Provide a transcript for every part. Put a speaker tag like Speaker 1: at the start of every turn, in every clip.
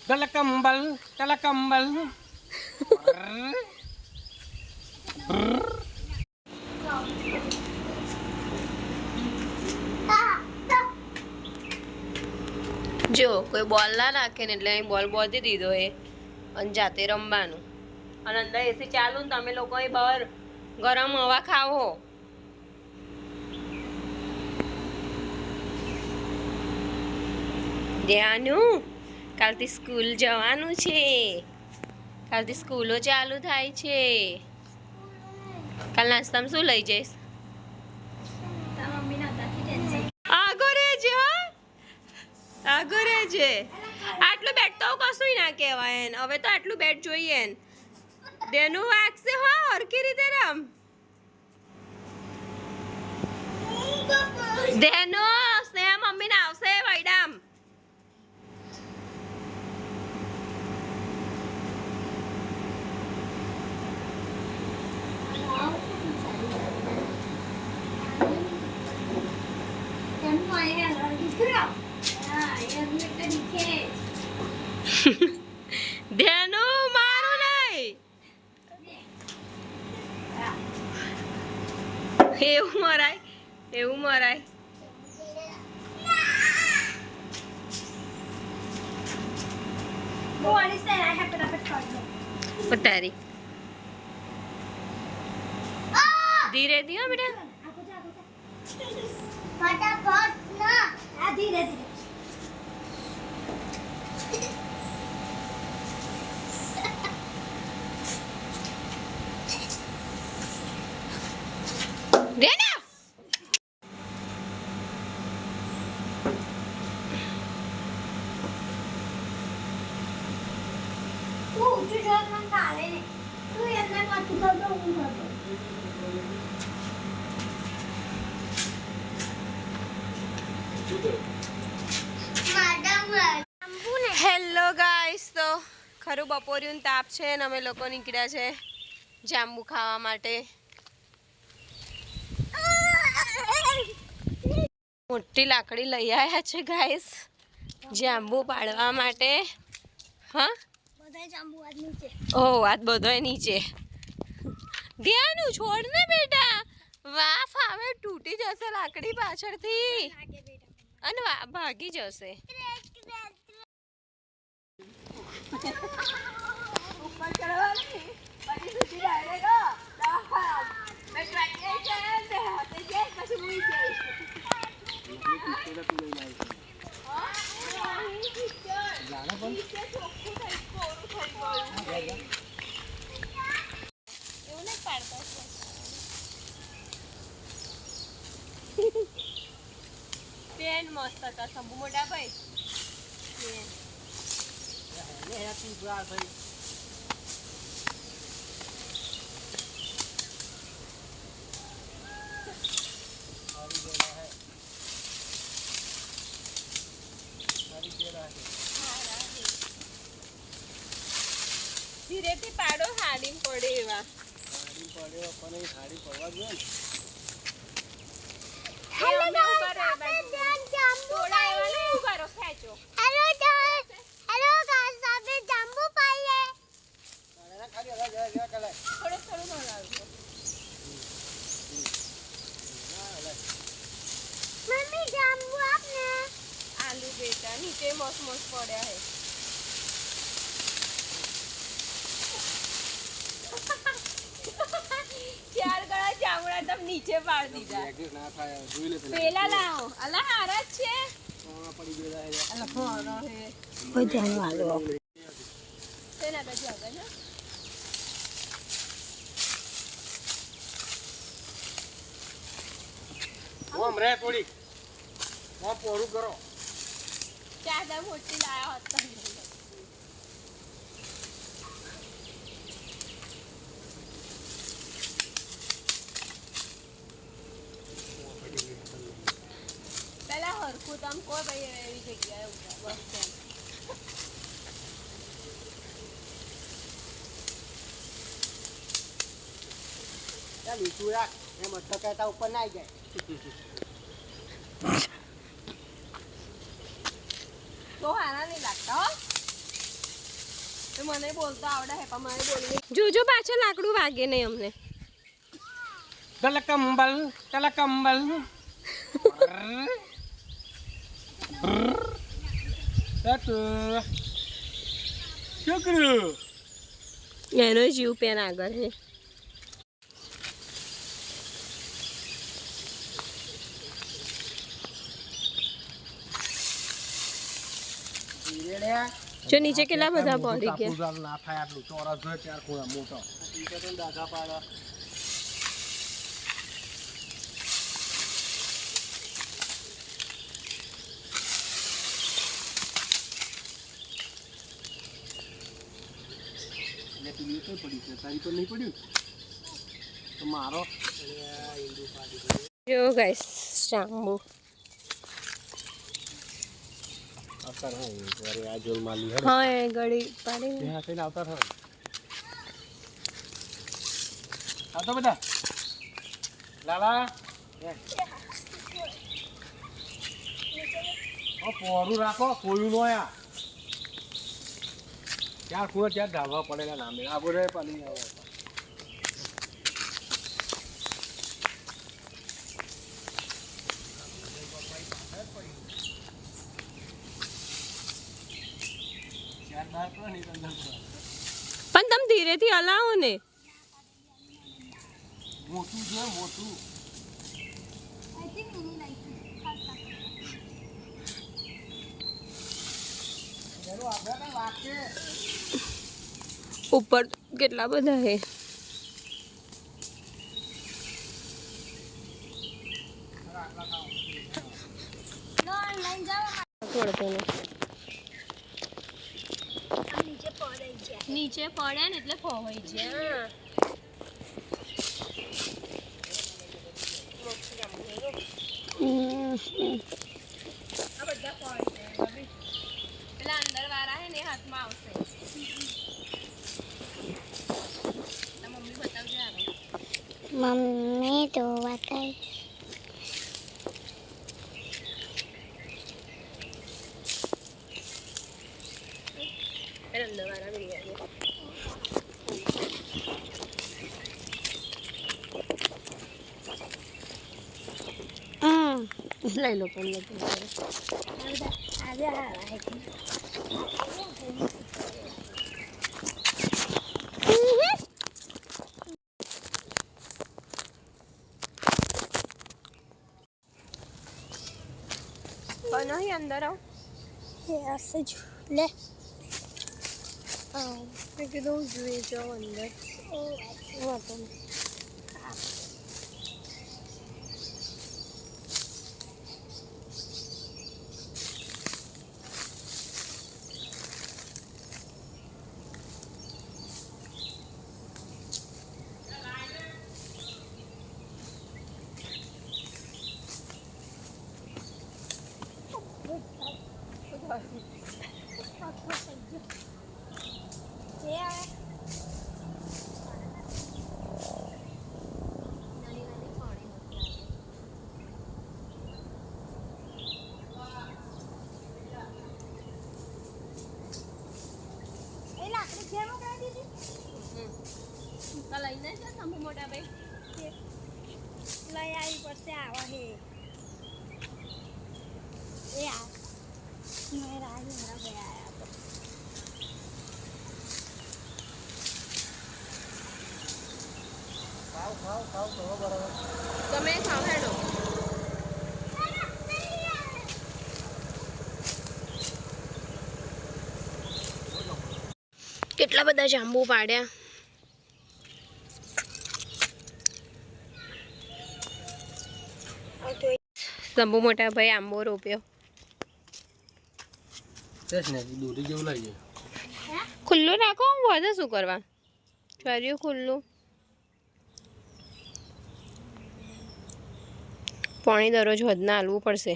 Speaker 1: Telekembal, telekembal.
Speaker 2: જો કોઈ બોલ ના નાખે ને એટલે અહીં બોલ બોધી દીધો એ અને જાતે રમવાનું અને અંદર એસી ચાલુ ને તમે લોકો અહીં બહાર ગરમ હવા ખાવો. ધ્યાનું કાલથી સ્કૂલ જવાનું છે. કાલથી સ્કૂલો ચાલુ થાય છે. કાલ નાસ્તામાં શું લઈ જઈશ? આગો રહેજે આગો રહેજે. આટલું બેટ તો કશું ના કહેવાય એને. હવે તો આટલું બેટ જોઈએ ને દેનું વાગશે હો હરકી રીતે રમ. દેનો સ્નેહા મમ્મી ને આવશે વૈડામ. ધ્યાનો મારું નહીં એવું મરાય એવું મરાય. પતારી ધીરે ધીરે બેટા
Speaker 3: फटाफट ना धीरे धीरे
Speaker 2: દેના
Speaker 3: ઊંચું જોર મને ચાલે ને તું એને પાછું કરતો હું કરતો.
Speaker 2: હેલો ગાઈસ, તો ખરું બપોરિયું તાપ છે ને અમે લોકો નીકળ્યા છે જાંબુ ખાવા માટે. મોટી લાકડી લઈ આવ્યા છે ગાઈસ જાંબુ પાડવા માટે. હા
Speaker 3: બધા જાંબુ આજ નીચે.
Speaker 2: ઓહ આજ બધોય નીચે. ધ્યાનું છોડ ને બેટા. વાફ આવે તૂટી જશે લાકડી પાછળથી અને ભાગી જશે. ઉપર ચડવાની પછી સુધી ડાયરેક્ટ મેં ટ્રાય કરી છે બે હાથે જઈ પછી મૂઈ જઈશ. પેન મસ્ત હતા શંભુ મોટા ભાઈ. ધીરેથી પાડો હાડી પડે એવા.
Speaker 3: હેલો ગાઈસ આપણે જાંબુ પાઈએ. મમ્મી જાંબુ આપને.
Speaker 2: આલુ બેટા નીચે મસ્ત મસ્ત પડ્યા હે. ચાર ગળા ચામડા તમ નીચે પાડી દીધા. પેલા લાવો અલા હારા જ છે. અલા ફોનો હે
Speaker 3: કોઈ ધ્યાન વાળો
Speaker 2: તેના બાજુ આગળ ને
Speaker 1: ઓમ રે થોડી ઓમ પોરું કરો.
Speaker 2: ચાદા મોટી લાયા હતા. પેલા હરખું તમ કોઈ ભાઈ એવી જગ્યાએ ઉભા બસ સ્ટેન્ડ.
Speaker 1: બીજું રાખ એમ અટકાતા ઉપર ના આવી જાય.
Speaker 2: તો હારા નહીં લાગતા હો તો મને બોલતો આવડે હે પણ મને બોલવું જોજો પાછળ લાકડું વાગે નહીં અમને
Speaker 1: કલકંબલ છોકરું
Speaker 2: એનો જીવ પેન આગળ છે જો નીચે કેટલા બધા પડી ગયા
Speaker 1: ના થાય આટલું ચોરસ હોય ચાર ખૂણા મોટો ડાઘા પાડો પડી છે તારી પર નહીં પડ્યું તો મારો
Speaker 2: જો ગાઈસ જાંબુ
Speaker 1: અસર હે વારે આ જોલ માલી હે
Speaker 2: હા એ ગળી પાડી
Speaker 1: ત્યાં થઈને આવતા થા આ તો બધા લાલા ઓ પોરું રાખો કોયું નો આ ચાર ખૂણા ચાર ઢાબા પડેલા નામે આ બોરે પાણી આવે
Speaker 2: પણ તમે ધીરેથી હલાવો ને
Speaker 1: મોટું છે મોટું
Speaker 2: ઉપર કેટલા બધા હે નીચે પડે ને એટલે ખોવાઈ જાય આ બધા પડે પેલા અંદર વાળા હે ને હાથમાં આવશે મમ્મી બતાવજે આવે
Speaker 3: મમ્મી તો બતાવી
Speaker 2: અંદર વાળા બની ગયા લઈ લો પણ
Speaker 3: આજે હારા
Speaker 2: બનો ही अंदर आओ
Speaker 3: ऐसे झूले
Speaker 2: मैं किधर जुए जाओ अंदर
Speaker 3: वो तो
Speaker 2: લઈને છે શંભુ મોટા ભાઈ
Speaker 3: લઈ આવી પડશે આવા હે એ આ મેં રાજ હમણાં ગયા આયા તો
Speaker 1: ખાવ તો બરાબર
Speaker 2: તમે ખાવ હેડો કેટલા બધા જાંબુ પાડ્યા શંભુ મોટા ભાઈ આંબો રોપ્યો
Speaker 1: દૂરી જેવું લાગે
Speaker 2: ખુલ્લું રાખો વધે શું કરવા ચર્યું ખુલ્લું પાણી દરરોજ વધના હાલવું પડશે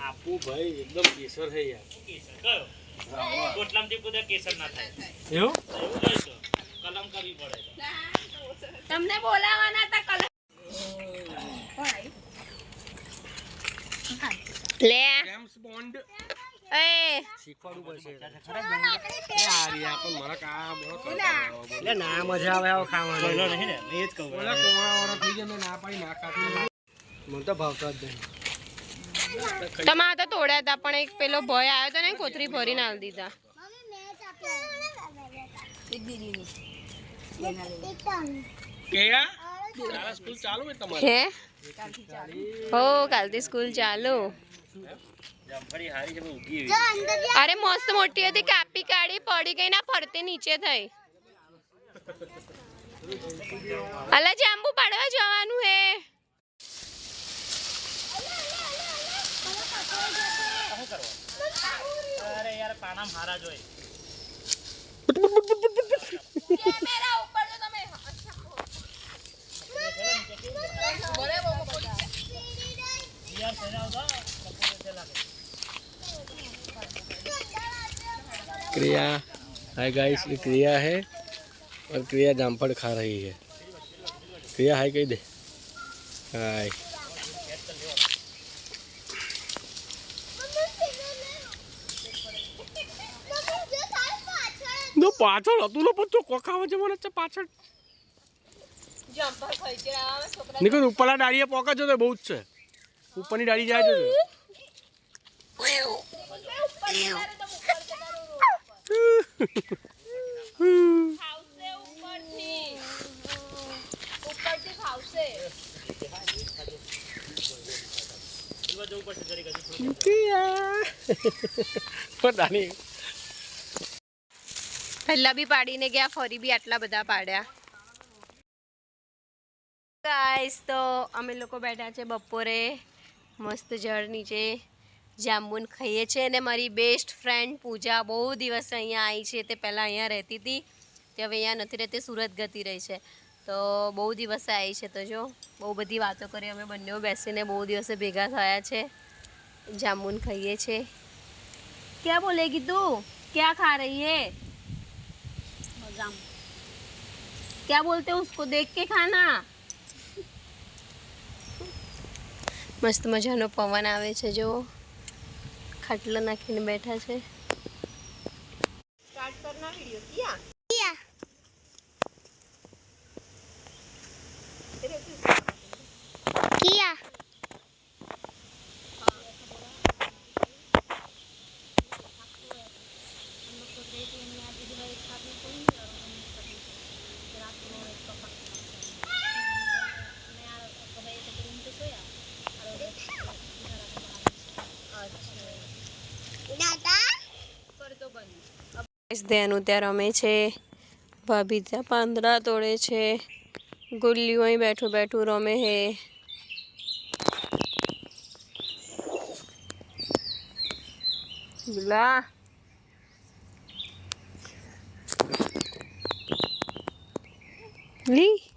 Speaker 1: આપું ભાઈ એકદમ કેસર છે યાર
Speaker 4: કોટલામથી પૂરા કેસર ના થાય
Speaker 1: એવું
Speaker 4: એવું લઈ તો કલમ કર
Speaker 2: તમને બોલાવાના હતા કલર લે
Speaker 1: જેમ્સ બોન્ડ
Speaker 2: એ
Speaker 1: શીખવાડવું પડશે યાર યાર પણ મારા કા બહુ એટલે ના મજા આવે આવો ખાવાનો બોલો નહીં ને એ જ કહું ઓલા કોવાળા થઈ ગયા મેં ના પાડી ના ખાતી મને તો ભાવતા જ નહીં
Speaker 2: તમારે તો તોડ્યા હતા પણ એક પેલો ભય આવ્યો હતો ને કોથરી ભરીને આલી દીધા
Speaker 1: કેયા તારા સ્કૂલ ચાલુ હે તમારી
Speaker 2: હે હો કાલથી સ્કૂલ ચાલુ
Speaker 1: જામફળી હારી છે પણ ઉગી
Speaker 2: અરે મસ્ત મોટી હતી કાપી કાઢી પડી ગઈ ના ફરતે નીચે થઈ અલા જાંબુ પાડવા જવાનું હે
Speaker 1: અરે યાર પાના મારા જોઈ
Speaker 2: કેમેરા ઉપર તો તમે
Speaker 1: क्रिया हाय गाइस ये क्रिया है और क्रिया जामफल खा रही है क्रिया हाय कह दे हाय નો પાછળ હતું ને પણ તો કોખાવા છે મને પાછળ
Speaker 2: જમ્પર ખાઈ છે આ છોકરા
Speaker 1: નીકળ ઉપરના ડાળીએ પોકે છે તો બહુ જ છે ઉપરની ડાળી જાય છે
Speaker 2: ખાવશે ઉપરથી ખાવશે
Speaker 1: પતા નહીં
Speaker 2: પહેલા બી પાડીને ગયા ફરી બી આટલા બધા પાડ્યા ગાઈસ તો અમે લોકો બેઠા છે બપોરે મસ્ત ઝાડ નીચે જાંબુન ખાઈએ છીએ અને મારી બેસ્ટ ફ્રેન્ડ પૂજા બહુ દિવસ અહીંયા આવી છે તે પહેલાં અહીંયા રહેતી હતી તે હવે અહીંયા નથી રહેતી સુરત ગતી રહી છે તો બહુ દિવસે આવી છે તો જો બહુ બધી વાતો કરી અમે બંને બેસીને બહુ દિવસે ભેગા થયા છે જાંબુન ખાઈએ છીએ क्या बोलेगी તું क्या खा रही है क्या बोलते हैं उसको देख के खाना मस्त मजानो पवन આવે છે જો ખાટલા નાખીને બેઠા છે સ્ટાર્ટ કરના વિડિયો કિયા
Speaker 3: किया
Speaker 2: ધ્યાન ત્યાં રમે છે ભાભી ત્યાં પાંદડા તોડે છે ગુલ્લીઓ અહીં બેઠું બેઠું રમે છે ગુલા લી